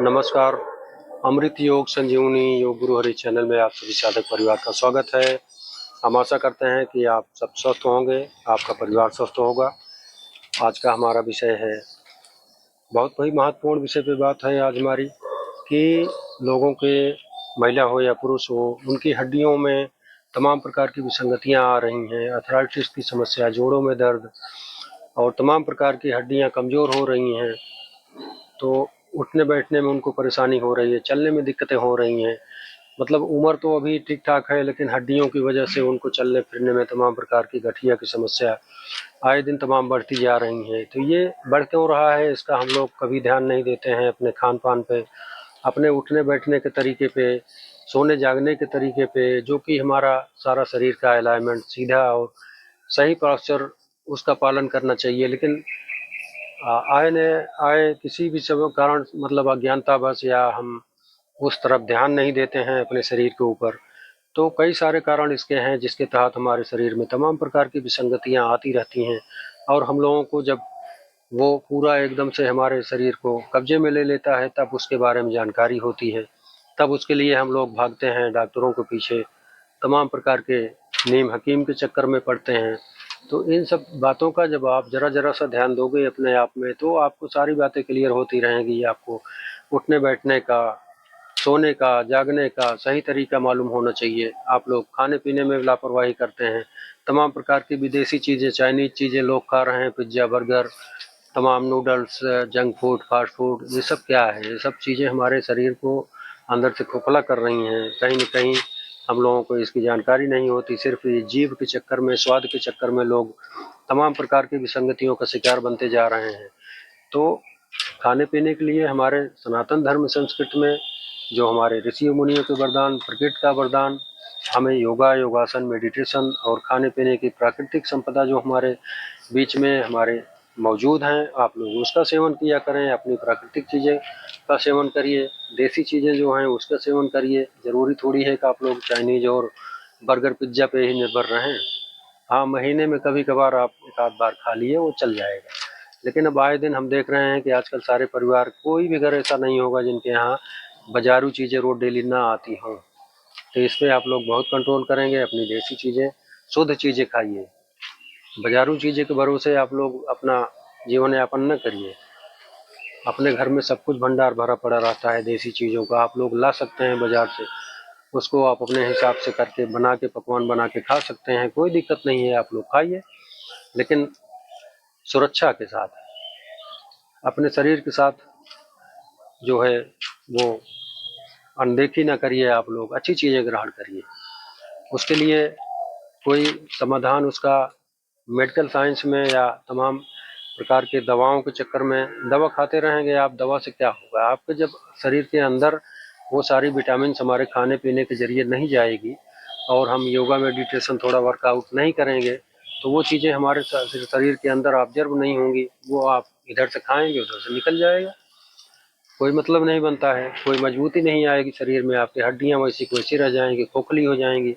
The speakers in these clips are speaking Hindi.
नमस्कार। अमृत योग संजीवनी योग गुरु हरि चैनल में आप सभी साधक परिवार का स्वागत है। हम आशा करते हैं कि आप सब स्वस्थ होंगे, आपका परिवार स्वस्थ होगा। आज का हमारा विषय है, बहुत ही महत्वपूर्ण विषय पे बात है आज हमारी, कि लोगों के, महिला हो या पुरुष हो, उनकी हड्डियों में तमाम प्रकार की विसंगतियां आ रही हैं। अर्थराइटिस की समस्या, जोड़ों में दर्द और तमाम प्रकार की हड्डियां कमज़ोर हो रही हैं। तो उठने बैठने में उनको परेशानी हो रही है, चलने में दिक्कतें हो रही हैं। मतलब उम्र तो अभी ठीक ठाक है, लेकिन हड्डियों की वजह से उनको चलने फिरने में तमाम प्रकार की गठिया की समस्या आए दिन तमाम बढ़ती जा रही हैं। तो ये बढ़ क्यों रहा है, इसका हम लोग कभी ध्यान नहीं देते हैं। अपने खान पान पे, अपने उठने बैठने के तरीके पे, सोने जागने के तरीके पे, जो कि हमारा सारा शरीर का अलाइनमेंट सीधा और सही पोस्चर, उसका पालन करना चाहिए। लेकिन आए न आए किसी भी सब कारण, मतलब अज्ञानतावश, या हम उस तरफ ध्यान नहीं देते हैं अपने शरीर के ऊपर, तो कई सारे कारण इसके हैं जिसके तहत हमारे शरीर में तमाम प्रकार की विसंगतियां आती रहती हैं। और हम लोगों को जब वो पूरा एकदम से हमारे शरीर को कब्जे में ले लेता है, तब उसके बारे में जानकारी होती है। तब उसके लिए हम लोग भागते हैं डॉक्टरों के पीछे, तमाम प्रकार के नीम हकीम के चक्कर में पड़ते हैं। तो इन सब बातों का जब आप ज़रा ज़रा सा ध्यान दोगे अपने आप में, तो आपको सारी बातें क्लियर होती रहेंगी। आपको उठने बैठने का, सोने का, जागने का सही तरीका मालूम होना चाहिए। आप लोग खाने पीने में लापरवाही करते हैं। तमाम प्रकार की विदेशी चीज़ें, चाइनीज़ चीज़ें लोग खा रहे हैं, पिज्ज़ा, बर्गर, तमाम noodles, junk food, fast food. ये सब क्या है? ये सब चीज़ें हमारे शरीर को अंदर से खोखला कर रही हैं। कहीं न कहीं हम लोगों को इसकी जानकारी नहीं होती। सिर्फ ये जीभ के चक्कर में, स्वाद के चक्कर में लोग तमाम प्रकार की विसंगतियों का शिकार बनते जा रहे हैं। तो खाने पीने के लिए हमारे सनातन धर्म संस्कृति में, जो हमारे ऋषि मुनियों के वरदान, प्रकृति का वरदान, हमें योगा, योगासन, मेडिटेशन और खाने पीने की प्राकृतिक संपदा जो हमारे बीच में हमारे मौजूद हैं, आप लोग उसका सेवन किया करें। अपनी प्राकृतिक चीज़ें का सेवन करिए, देसी चीज़ें जो हैं उसका सेवन करिए। ज़रूरी थोड़ी है कि आप लोग चाइनीज़ और बर्गर पिज्ज़ा पे ही निर्भर रहें। हाँ, महीने में कभी कभार आप एक आध बार खा लिए, वो चल जाएगा। लेकिन अब आए दिन हम देख रहे हैं कि आजकल सारे परिवार, कोई भी घर ऐसा नहीं होगा जिनके यहाँ बाजारू चीज़ें रोज डेली ना आती हों। तो इस पे आप लोग बहुत कंट्रोल करेंगे। अपनी देसी चीज़ें, शुद्ध चीज़ें खाइए। बाजारू चीज़ें के भरोसे आप लोग अपना जीवन यापन न करिए। अपने घर में सब कुछ भंडार भरा पड़ा रहता है देसी चीज़ों का, आप लोग ला सकते हैं बाजार से। उसको आप अपने हिसाब से करके बना के, पकवान बना के खा सकते हैं, कोई दिक्कत नहीं है। आप लोग खाइए, लेकिन सुरक्षा के साथ, अपने शरीर के साथ जो है वो अनदेखी ना करिए। आप लोग अच्छी चीज़ें ग्रहण करिए। उसके लिए कोई समाधान उसका मेडिकल साइंस में, या तमाम प्रकार के दवाओं के चक्कर में दवा खाते रहेंगे आप, दवा से क्या होगा? आपके जब शरीर के अंदर वो सारी विटामिन हमारे खाने पीने के जरिए नहीं जाएगी, और हम योगा मेडिटेशन थोड़ा वर्कआउट नहीं करेंगे, तो वो चीज़ें हमारे शरीर के अंदर ऑब्जर्व नहीं होंगी। वो आप इधर से खाएंगे, उधर से निकल जाएगा। कोई मतलब नहीं बनता है, कोई मजबूती नहीं आएगी शरीर में। आपकी हड्डियां वैसी की वैसी रह जाएंगी, खोखली हो जाएंगी।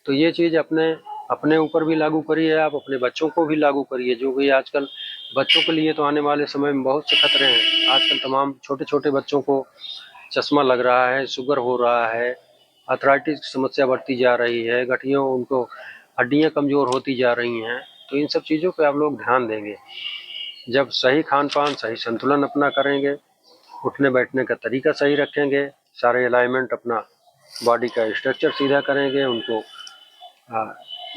तो ये चीज़ अपने अपने ऊपर भी लागू करिए, आप अपने बच्चों को भी लागू करिए। जो कि आजकल बच्चों के लिए तो आने वाले समय में बहुत से खतरे हैं। आजकल तमाम छोटे छोटे बच्चों को चश्मा लग रहा है, शुगर हो रहा है, अर्थराइटिस की समस्या बढ़ती जा रही है, गठियों, उनको हड्डियां कमज़ोर होती जा रही हैं। तो इन सब चीज़ों पे आप लोग ध्यान देंगे जब सही खान पान, सही संतुलन अपना करेंगे, उठने बैठने का तरीका सही रखेंगे, सारे अलाइनमेंट, अपना बॉडी का स्ट्रक्चर सीधा करेंगे। उनको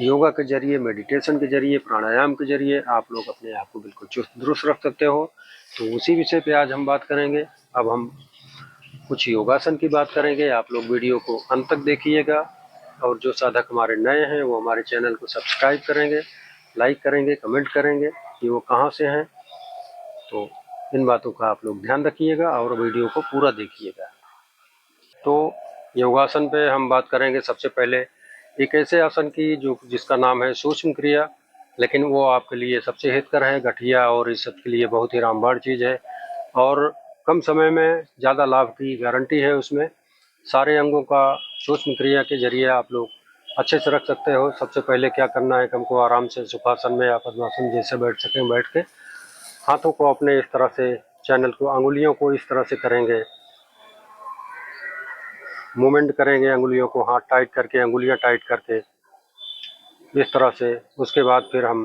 योगा के जरिए, मेडिटेशन के जरिए, प्राणायाम के जरिए आप लोग अपने आप को बिल्कुल चुस्त दुरुस्त रख सकते हो। तो उसी विषय पे आज हम बात करेंगे। अब हम कुछ योगासन की बात करेंगे। आप लोग वीडियो को अंत तक देखिएगा, और जो साधक हमारे नए हैं वो हमारे चैनल को सब्सक्राइब करेंगे, लाइक करेंगे, कमेंट करेंगे कि वो कहाँ से हैं। तो इन बातों का आप लोग ध्यान रखिएगा और वीडियो को पूरा देखिएगा। तो योगासन पे हम बात करेंगे। सबसे पहले एक ऐसे आसन की जो जिसका नाम है सूक्ष्म क्रिया, लेकिन वो आपके लिए सबसे हितकर है। गठिया और इस सब के लिए बहुत ही रामबाण चीज़ है, और कम समय में ज़्यादा लाभ की गारंटी है उसमें। सारे अंगों का सूक्ष्म क्रिया के जरिए आप लोग अच्छे से रख सकते हो। सबसे पहले क्या करना है, हमको आराम से सुखासन में या पद्मासन जैसे बैठ सकें, बैठ के हाथों को अपने इस तरह से, चैनल को, अंगुलियों को इस तरह से करेंगे मूवमेंट करेंगे अंगुलियों को, हाथ टाइट करके, अंगुलियां टाइट करके, इस तरह से। उसके बाद फिर हम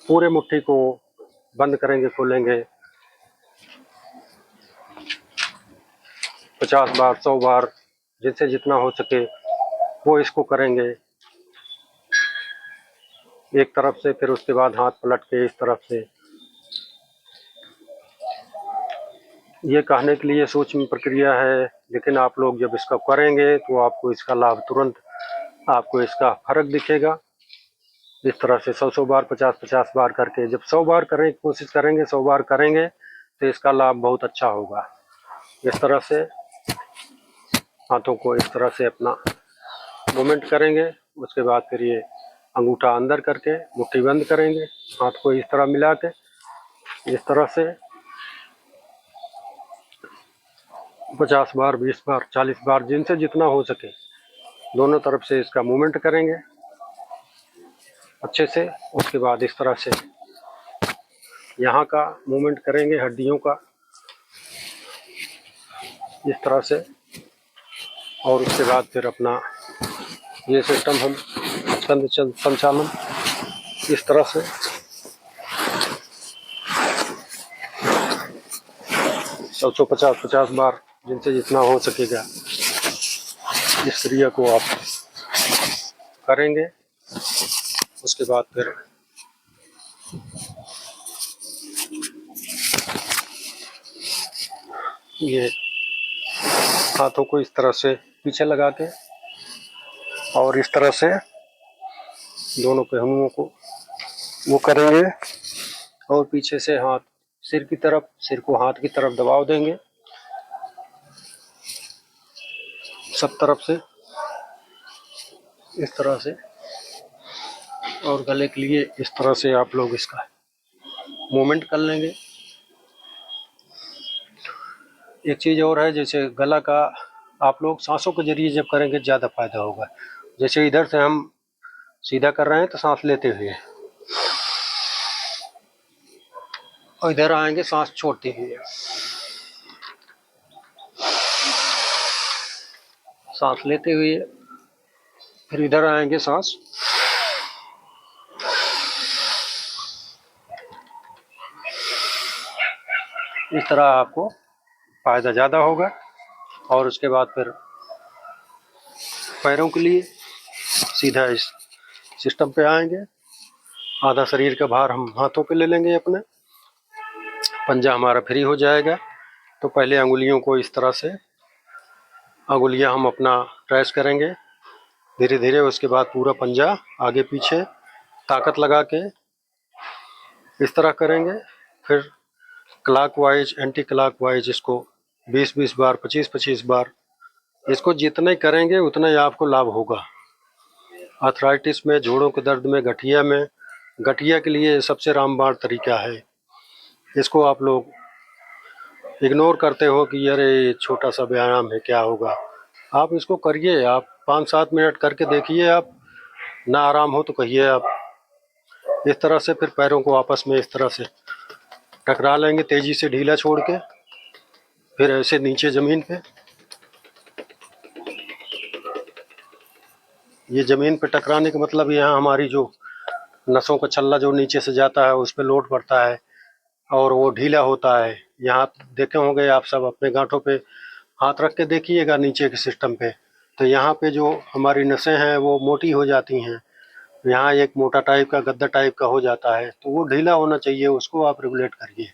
पूरे मुट्ठी को बंद करेंगे, खोलेंगे 50 बार 100 बार, जिससे जितना हो सके वो इसको करेंगे एक तरफ से। फिर उसके बाद हाथ पलट के इस तरफ से। ये कहने के लिए सूक्ष्म प्रक्रिया है, लेकिन आप लोग जब इसका करेंगे तो आपको इसका लाभ तुरंत, आपको इसका फर्क दिखेगा। इस तरह से 100 बार 50 बार करके, जब 100 बार करें कोशिश करेंगे, 100 बार करेंगे तो इसका लाभ बहुत अच्छा होगा। इस तरह से हाथों को इस तरह से अपना मूवमेंट करेंगे। उसके बाद फिर ये अंगूठा अंदर करके मुट्ठी बंद करेंगे, हाथ को इस तरह मिला के, इस तरह से 50 बार 20 बार 40 बार, जिनसे जितना हो सके दोनों तरफ से इसका मूवमेंट करेंगे अच्छे से। उसके बाद इस तरह से यहाँ का मूवमेंट करेंगे, हड्डियों का, इस तरह से। और उसके बाद फिर अपना ये सिस्टम हम संचालन इस तरह से 150 बार, जिनसे जितना हो सकेगा इस क्रिया को आप करेंगे। उसके बाद फिर ये हाथों को इस तरह से पीछे लगा के और इस तरह से दोनों पहलुओं को वो करेंगे, और पीछे से हाथ सिर की तरफ, सिर को हाथ की तरफ दबाव देंगे सब तरफ से इस तरह से। और गले के लिए इस तरह से आप लोग इसका मूवमेंट कर लेंगे। एक चीज़ और है, जैसे गला का आप लोग सांसों के जरिए जब करेंगे ज़्यादा फायदा होगा। जैसे इधर से हम सीधा कर रहे हैं तो सांस लेते हुए, और इधर आएंगे सांस छोड़ते हुए, सांस लेते हुए, फिर इधर आएंगे सांस, इस तरह आपको फायदा ज़्यादा होगा। और उसके बाद फिर पैरों के लिए सीधा इस सिस्टम पे आएंगे। आधा शरीर का भार हम हाथों पे ले लेंगे अपने, पंजा हमारा फ्री हो जाएगा। तो पहले अंगुलियों को इस तरह से अंगुलियां हम अपना ट्रेस करेंगे धीरे धीरे। उसके बाद पूरा पंजा आगे पीछे ताकत लगा के इस तरह करेंगे। फिर क्लॉकवाइज एंटी क्लॉकवाइज इसको 20-20 बार 25-25 बार, इसको जितने करेंगे उतना ही आपको लाभ होगा। आर्थराइटिस में, जोड़ों के दर्द में, गठिया के लिए सबसे रामबाण तरीका है। इसको आप लोग इग्नोर करते हो कि अरे छोटा सा व्यायाम है क्या होगा, आप इसको करिए। आप 5-7 मिनट करके देखिए, आप ना आराम हो तो कहिए आप। इस तरह से फिर पैरों को आपस में इस तरह से टकरा लेंगे, तेजी से ढीला छोड़ के, फिर ऐसे नीचे ज़मीन पे। ये ज़मीन पे टकराने का मतलब यहाँ हमारी जो नसों का छल्ला जो नीचे से जाता है उस पर लोड पड़ता है और वो ढीला होता है। यहाँ देखे होंगे आप सब, अपने गांठों पे हाथ रख के देखिएगा नीचे के सिस्टम पे, तो यहाँ पे जो हमारी नसें हैं वो मोटी हो जाती हैं। यहाँ एक मोटा टाइप का, गद्दा टाइप का हो जाता है, तो वो ढीला होना चाहिए, उसको आप रेगुलेट करिए।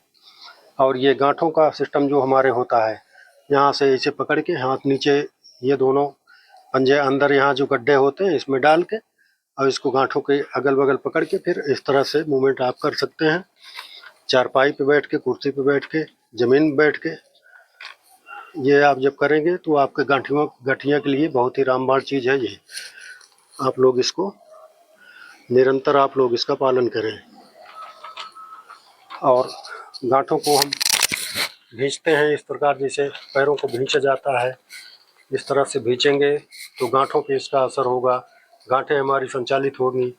और ये गांठों का सिस्टम जो हमारे होता है, यहाँ से इसे पकड़ के हाथ नीचे, ये दोनों पंजे अंदर यहाँ जो गड्ढे होते हैं इसमें डाल के, और इसको गांठों के अगल बगल पकड़ के फिर इस तरह से मूवमेंट आप कर सकते हैं। चारपाई पे बैठ के, कुर्सी पे बैठ के, ज़मीन पे बैठ के, ये आप जब करेंगे तो आपके गठिया के लिए बहुत ही रामबाण चीज़ है ये। आप लोग इसको निरंतर आप लोग इसका पालन करें। और गांठों को हम भींचते हैं इस प्रकार, जैसे पैरों को भींचा जाता है, इस तरह से भींचेंगे तो गांठों पे इसका असर होगा, गांठें हमारी संचालित होगी।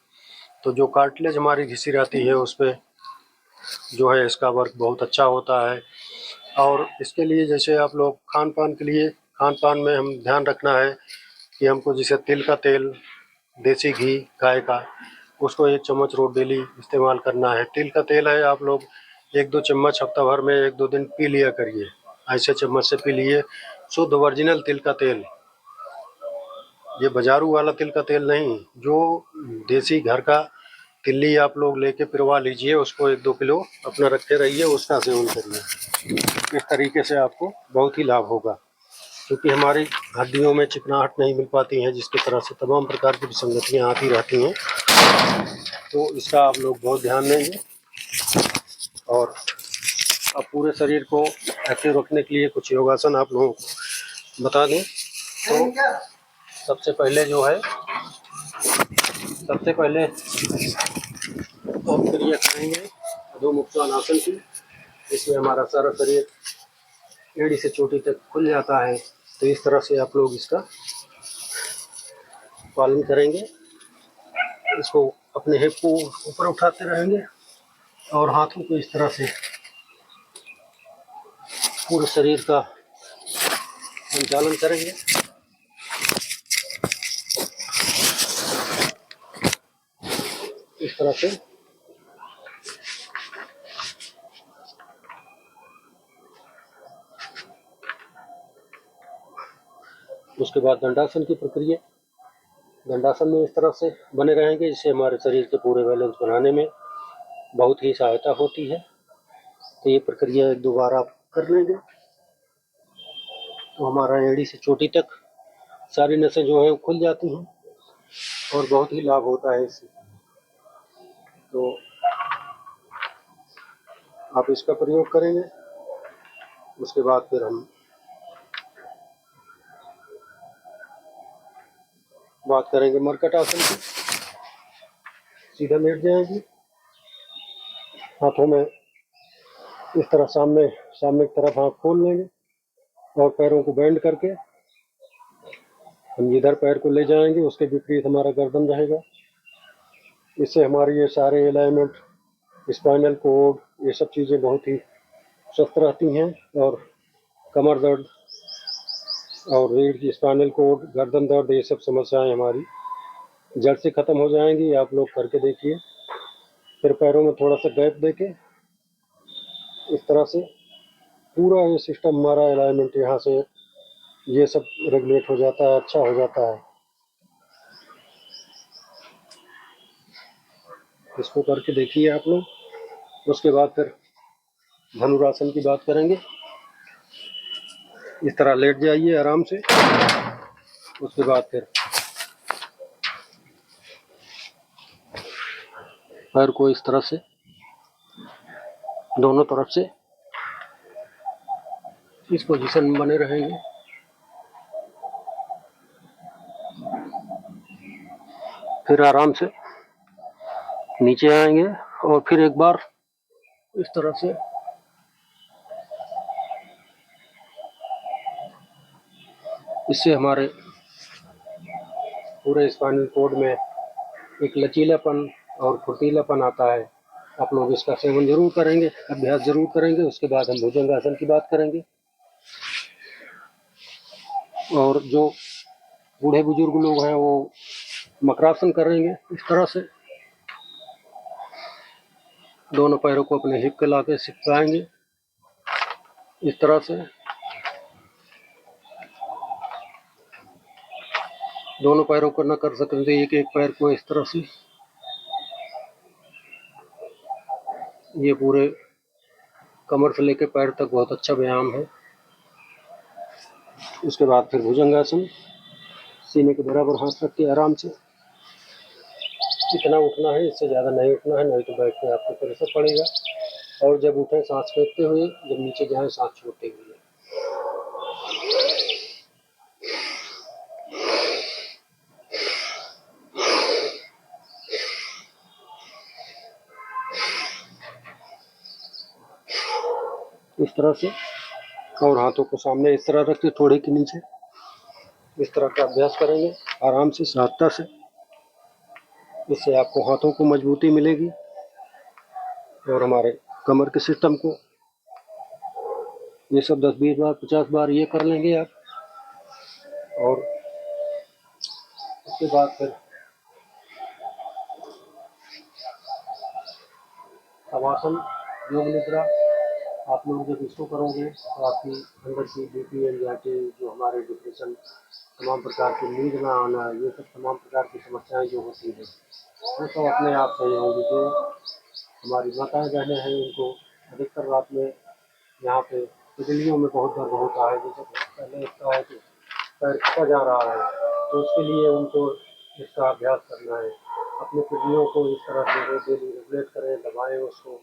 तो जो कार्टिलेज हमारी घिसी रहती है उस पर जो है इसका वर्क बहुत अच्छा होता है। और इसके लिए जैसे आप लोग खान पान के लिए खान पान में हम ध्यान रखना है कि हमको जैसे तिल का तेल, देसी घी गाय का, उसको 1 चम्मच रोज डेली इस्तेमाल करना है। तिल का तेल है, आप लोग 1-2 चम्मच हफ्ता भर में 1-2 दिन पी लिया करिए, ऐसे चम्मच से पी लिए। शुद्ध ओरिजिनल तिल का तेल, ये बाजारू वाला तिल का तेल नहीं, जो देसी घर का तिल्ली आप लोग लेके पिरवा लीजिए, उसको 1-2 किलो अपना रखे रहिए, उसका सेवन करिए। इस तरीके से आपको बहुत ही लाभ होगा, क्योंकि हमारी हड्डियों में चिकनाहट नहीं मिल पाती है, जिसकी तरह से तमाम प्रकार की विसंगतियाँ आती रहती हैं। तो इसका आप लोग बहुत ध्यान देंगे। और अब पूरे शरीर को एक्टिव रखने के लिए कुछ योगासन आप लोगों को बता दें। तो सबसे पहले हम क्रिया करेंगे अधोमुक्तानासन की। इसमें हमारा सारा शरीर एड़ी से चोटी तक खुल जाता है। तो इस तरह से आप लोग इसका पालन करेंगे। इसको अपने हिप को ऊपर उठाते रहेंगे और हाथों को इस तरह से पूरे शरीर का संचालन करेंगे। इस तरह से उसके बाद दंडासन की प्रक्रिया। दंडासन में इस तरह से बने रहेंगे, जिससे हमारे शरीर के पूरे बैलेंस बनाने में बहुत ही सहायता होती है। तो ये प्रक्रिया 1-2 बार आप कर लेंगे तो हमारा एड़ी से चोटी तक सारी नसें जो है वो खुल जाती हैं और बहुत ही लाभ होता है इससे। तो आप इसका प्रयोग करेंगे। उसके बाद फिर हम बात करेंगे मरकट आसन की। सीधा लेट जाएंगे, हाथों में इस तरह सामने की तरफ हाथ खोल लेंगे और पैरों को बेंड करके हम जिधर पैर को ले जाएंगे उसके विपरीत हमारा गर्दन रहेगा। इससे हमारी ये सारे अलाइनमेंट, स्पाइनल कोड, ये सब चीज़ें बहुत ही स्वस्थ रहती हैं और कमर दर्द और रीढ़ की, स्पाइनल कोड, गर्दन दर्द, ये सब समस्याएं हमारी जड़ से ख़त्म हो जाएंगी। आप लोग करके देखिए। फिर पैरों में थोड़ा सा गैप देके इस तरह से पूरा ये सिस्टम हमारा अलाइनमेंट यहाँ से ये सब रेगुलेट हो जाता है, अच्छा हो जाता है। इसको करके देखिए आप लोग। उसके बाद फिर धनुरासन की बात करेंगे। इस तरह लेट जाइए आराम से। उसके बाद फिर पैर को इस तरह से दोनों तरफ से इस पोजीशन में बने रहेंगे। फिर आराम से नीचे आएंगे और फिर एक बार इस तरह से इससे हमारे पूरे स्पाइनल कोड में एक लचीलापन और फुर्तीलापन आता है। आप लोग इसका सेवन जरूर करेंगे, अभ्यास जरूर करेंगे। उसके बाद हम भुजंगासन की बात करेंगे। और जो बूढ़े बुजुर्ग लोग हैं वो मकरासन करेंगे। इस तरह से दोनों पैरों को अपने हिप के लाके सिखाएंगे। इस तरह से दोनों पैरों को न कर सकें तो एक एक पैर को इस तरह से, ये पूरे कमर से लेकर पैर तक बहुत अच्छा व्यायाम है। उसके बाद फिर भुजंगासन, सीने के बराबर हाथ रख के आराम से इतना उठना है, इससे ज़्यादा नहीं उठना है, नहीं तो बैठ के आपको प्रेशर पड़ेगा। और जब उठे सांस फेंकते हुए, जब नीचे जाए सांस छोड़ते हुए। इस तरह से, और हाथों को सामने इस तरह रख के थोड़े के नीचे इस तरह का अभ्यास करेंगे आराम से, सावधानता से। इससे आपको हाथों को मजबूती मिलेगी और हमारे कमर के सिस्टम को। ये सब 10-20 बार, 50 बार ये कर लेंगे आप और उसके बाद फिर शवासन योग निद्रा आप लोग जब इसको करोगे तो आपकी अंदर की बीपी, एंजाइटी, जो हमारे डिप्रेशन, तमाम प्रकार की नींद ना आना, ये सब तमाम प्रकार की समस्याएं जो होती हैं वो सब अपने आप सही होंगी। जो हमारी माताएं बहनें हैं उनको अधिकतर रात में यहाँ पे तितलियों में बहुत दर्द होता है, जैसे पहले लगता है कि पैर कटा जा रहा है, तो उसके लिए उनको इसका अभ्यास करना है। अपने तितलियों को इस तरह से डेली रेगुलेट करें, दबाएं उसको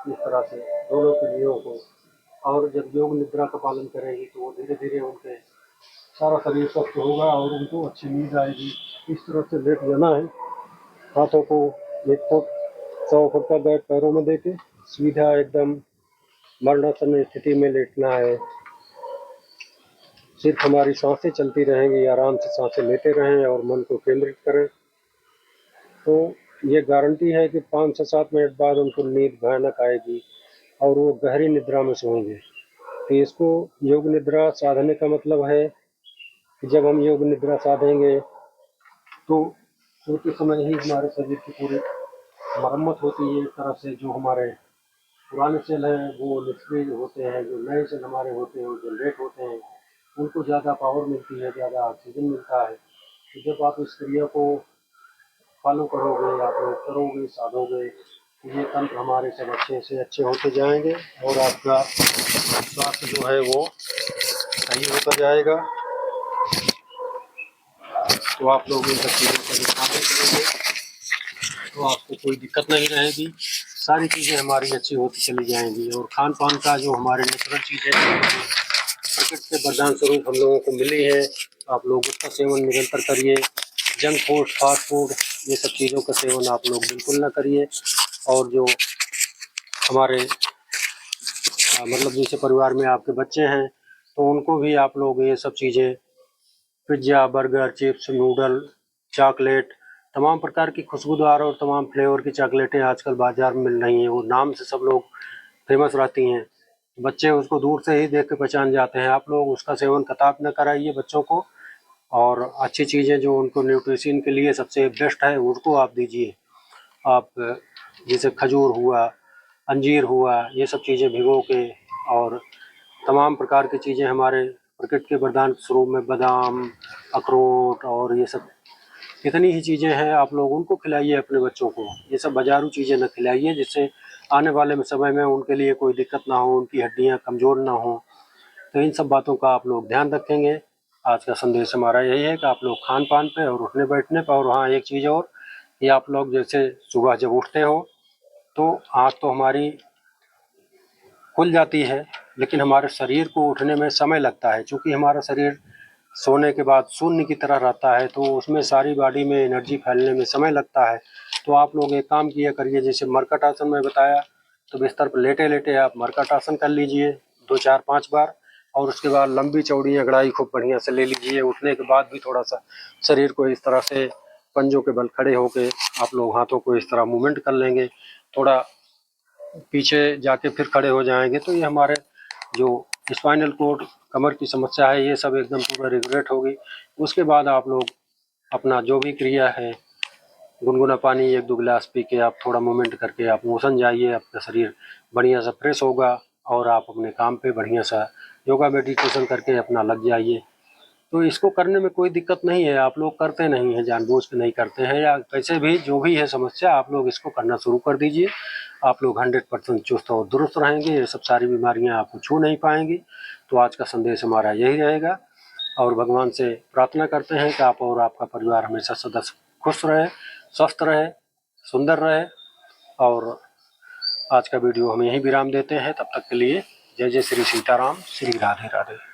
इस तरह से दोनों पीढ़ियों को। और जब योग निद्रा का पालन करेंगी तो वो धीरे धीरे उनके सारा शरीर स्वस्थ होगा और उनको अच्छी नींद आएगी। इस तरह से लेट जाना है, हाथों को 1 फुट 100 फुट का बैठ पैरों में देके सीधा एकदम मरणासन स्थिति में लेटना है। सिर्फ हमारी सांसें चलती रहेंगी, आराम से सांसें लेते रहें और मन को केंद्रित करें। तो ये गारंटी है कि 5 से 7 मिनट बाद उनको नींद भयानक आएगी और वो गहरी निद्रा में सोएंगे। तो इसको योग निद्रा साधने का मतलब है कि जब हम योग निद्रा साधेंगे तो सोते समय ही हमारे शरीर की पूरी मरम्मत होती है। एक तरह से जो हमारे पुराने सेल हैं वो निष्क्रिय होते हैं, जो नए सेल हमारे होते हैं वो जनरेट होते हैं, उनको ज़्यादा पावर मिलती है, ज़्यादा ऑक्सीजन मिलता है। तो जब आप इस क्रिया को फॉलो करोगे, आप लोग करोगे, साधोगे, तो ये तंत्र हमारे सब अच्छे से अच्छे होते जाएंगे और आपका स्वास्थ्य जो है वो सही होता जाएगा। तो आप लोग इन सब चीज़ों का ध्यान करेंगे तो आपको कोई दिक्कत नहीं रहेगी, सारी चीज़ें हमारी अच्छी होती चली जाएंगी। और खान पान का जो हमारे नेचुरल चीज़ें प्रकृति के वरदान स्वरूप हम लोगों को मिली है, आप लोग उसका सेवन निरंतर करिए। जंक फूड, फास्ट फूड, ये सब चीज़ों का सेवन आप लोग बिल्कुल ना करिए। और जो हमारे मतलब जैसे परिवार में आपके बच्चे हैं तो उनको भी आप लोग ये सब चीज़ें, pizza, burger, chips, noodle, chocolate, तमाम प्रकार की खुशबूदार और तमाम फ्लेवर की चॉकलेटें आजकल बाज़ार में मिल रही हैं, वो नाम से सब लोग फेमस रहती हैं। बच्चे उसको दूर से ही देख के पहचान जाते हैं। आप लोग उसका सेवन कतई न कराइए बच्चों को, और अच्छी चीज़ें जो उनको न्यूट्रिशन के लिए सबसे बेस्ट है उनको आप दीजिए। आप जैसे खजूर हुआ, अंजीर हुआ, ये सब चीज़ें भिगो के, और तमाम प्रकार की चीज़ें हमारे प्रकृति के वरदान स्वरूप में बादाम, अखरोट और ये सब इतनी ही चीज़ें हैं, आप लोग उनको खिलाइए अपने बच्चों को। ये सब बाजारू चीज़ें न खिलाइए, जिससे आने वाले समय में उनके लिए कोई दिक्कत ना हो, उनकी हड्डियाँ कमज़ोर ना हो। तो इन सब बातों का आप लोग ध्यान रखेंगे। आज का संदेश हमारा यही है कि आप लोग खान पान पे और उठने बैठने पर, और हाँ एक चीज़ और, कि आप लोग जैसे सुबह जब उठते हो तो आँख तो हमारी खुल जाती है, लेकिन हमारे शरीर को उठने में समय लगता है। चूँकि हमारा शरीर सोने के बाद शून्य की तरह रहता है, तो उसमें सारी बॉडी में एनर्जी फैलने में समय लगता है। तो आप लोग एक काम किया करिए, जैसे मरकट आसन में बताया, तो बिस्तर पर लेटे लेटे आप मरकट आसन कर लीजिए 2 4 5 बार, और उसके बाद लंबी चौड़ी अंगड़ाई खूब बढ़िया से ले लीजिए। उठने के बाद भी थोड़ा सा शरीर को इस तरह से पंजों के बल खड़े होकर आप लोग हाथों को इस तरह मूवमेंट कर लेंगे, थोड़ा पीछे जाके फिर खड़े हो जाएंगे, तो ये हमारे जो स्पाइनल कोड, कमर की समस्या है, ये सब एकदम पूरा रेगुलेट होगी। उसके बाद आप लोग अपना जो भी क्रिया है, गुनगुना पानी 1-2 गिलास पी के आप थोड़ा मूवमेंट करके आप मोशन जाइए, आपका शरीर बढ़िया सा फ्रेश होगा और आप अपने काम पे बढ़िया सा योगा मेडिटेशन करके अपना लग जाइए। तो इसको करने में कोई दिक्कत नहीं है, आप लोग करते नहीं हैं, जानबूझ के नहीं करते हैं, या कैसे भी जो भी है समस्या, आप लोग इसको करना शुरू कर दीजिए। आप लोग 100% चुस्त और दुरुस्त रहेंगे, ये सब सारी बीमारियां आपको छू नहीं पाएंगी। तो आज का संदेश हमारा यही रहेगा, और भगवान से प्रार्थना करते हैं कि आप और आपका परिवार हमेशा सदैव खुश रहे, स्वस्थ रहे, सुंदर रहे। और आज का वीडियो हम यहीं विराम देते हैं, तब तक के लिए जय जय श्री सीताराम, श्री राधे राधे।